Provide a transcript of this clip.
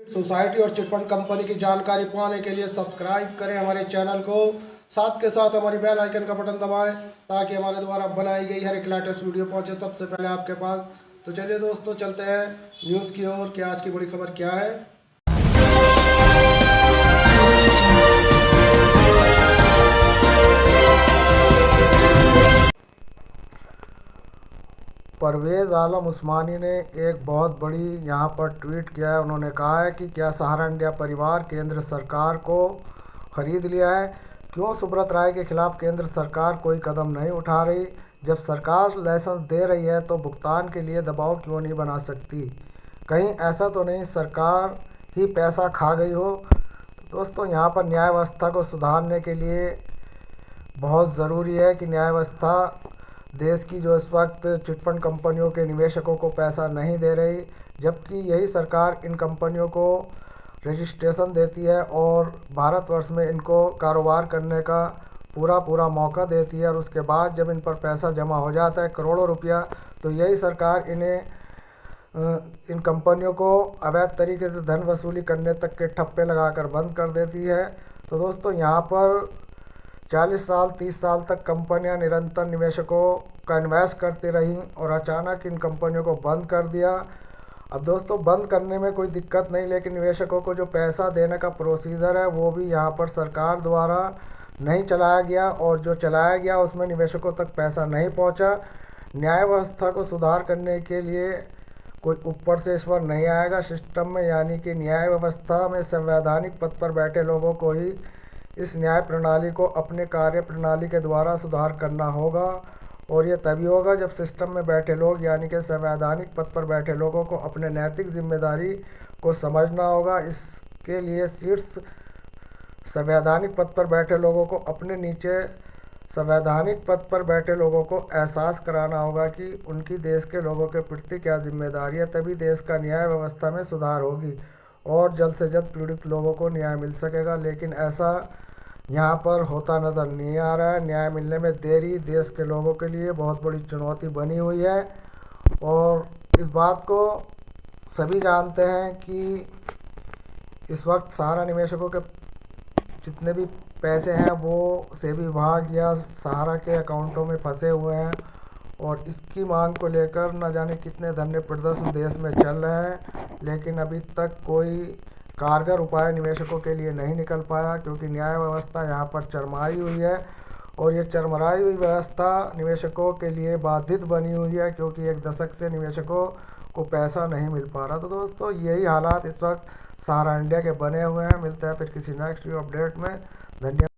Society और chit fund company की जानकारी पाने के लिए सब्सक्राइब करें हमारे चैनल को। साथ के साथ हमारी बेल आइकन का बटन दबाएं ताकि हमारे द्वारा बनाई गई हर एक लेटेस्ट वीडियो पहुंचे सबसे पहले आपके पास। तो चलिए दोस्तों, चलते हैं न्यूज़ की ओर कि आज की बड़ी खबर क्या है। परवेज़ आलम उस्मानी ने एक बहुत बड़ी यहाँ पर ट्वीट किया है। उन्होंने कहा है कि क्या सहारा इंडिया परिवार केंद्र सरकार को खरीद लिया है? क्यों सुब्रत राय के खिलाफ केंद्र सरकार कोई कदम नहीं उठा रही? जब सरकार लाइसेंस दे रही है तो भुगतान के लिए दबाव क्यों नहीं बना सकती? कहीं ऐसा तो नहीं सरकार ही पैसा खा गई हो? दोस्तों, यहाँ पर न्याय व्यवस्था को सुधारने के लिए बहुत ज़रूरी है कि न्याय व्यवस्था देश की जो इस वक्त चिटफंड कंपनियों के निवेशकों को पैसा नहीं दे रही, जबकि यही सरकार इन कंपनियों को रजिस्ट्रेशन देती है और भारतवर्ष में इनको कारोबार करने का पूरा मौका देती है। और उसके बाद जब इन पर पैसा जमा हो जाता है करोड़ों रुपया, तो यही सरकार इन कंपनियों को अवैध तरीके से धन वसूली करने तक के ठप्पे लगाकर बंद कर देती है। तो दोस्तों, यहाँ पर 40 साल 30 साल तक कंपनियां निरंतर निवेशकों का इन्वेस्ट करती रहीं और अचानक इन कंपनियों को बंद कर दिया। अब दोस्तों, बंद करने में कोई दिक्कत नहीं, लेकिन निवेशकों को जो पैसा देने का प्रोसीजर है वो भी यहाँ पर सरकार द्वारा नहीं चलाया गया, और जो चलाया गया उसमें निवेशकों तक पैसा नहीं पहुँचा। न्याय व्यवस्था को सुधार करने के लिए कोई ऊपर से ईश्वर नहीं आएगा सिस्टम में, यानी कि न्याय व्यवस्था में संवैधानिक पद पर बैठे लोगों को ही इस न्याय प्रणाली को अपने कार्य प्रणाली के द्वारा सुधार करना होगा। और ये तभी होगा जब सिस्टम में बैठे लोग, यानी कि संवैधानिक पद पर बैठे लोगों को अपने नैतिक जिम्मेदारी को समझना होगा। इसके लिए शीर्ष संवैधानिक पद पर बैठे लोगों को अपने नीचे संवैधानिक पद पर बैठे लोगों को एहसास कराना होगा कि उनकी देश के लोगों के प्रति क्या जिम्मेदारी है। तभी देश का न्याय व्यवस्था में सुधार होगी और जल्द से जल्द पीड़ित लोगों को न्याय मिल सकेगा। लेकिन ऐसा यहाँ पर होता नज़र नहीं आ रहा है। न्याय मिलने में देरी देश के लोगों के लिए बहुत बड़ी चुनौती बनी हुई है, और इस बात को सभी जानते हैं कि इस वक्त सहारा निवेशकों के जितने भी पैसे हैं वो सेबी विभाग या सहारा के अकाउंटों में फंसे हुए हैं, और इसकी मांग को लेकर न जाने कितने धरने प्रदर्शन देश में चल रहे हैं, लेकिन अभी तक कोई कारगर उपाय निवेशकों के लिए नहीं निकल पाया, क्योंकि न्याय व्यवस्था यहाँ पर चरमराई हुई है। और ये चरमराई हुई व्यवस्था निवेशकों के लिए बाधित बनी हुई है, क्योंकि एक दशक से निवेशकों को पैसा नहीं मिल पा रहा। तो दोस्तों, यही हालात इस वक्त सहारा इंडिया के बने हुए हैं। मिलते हैं फिर किसी नेक्स्ट वीडियो अपडेट में। धन्यवाद।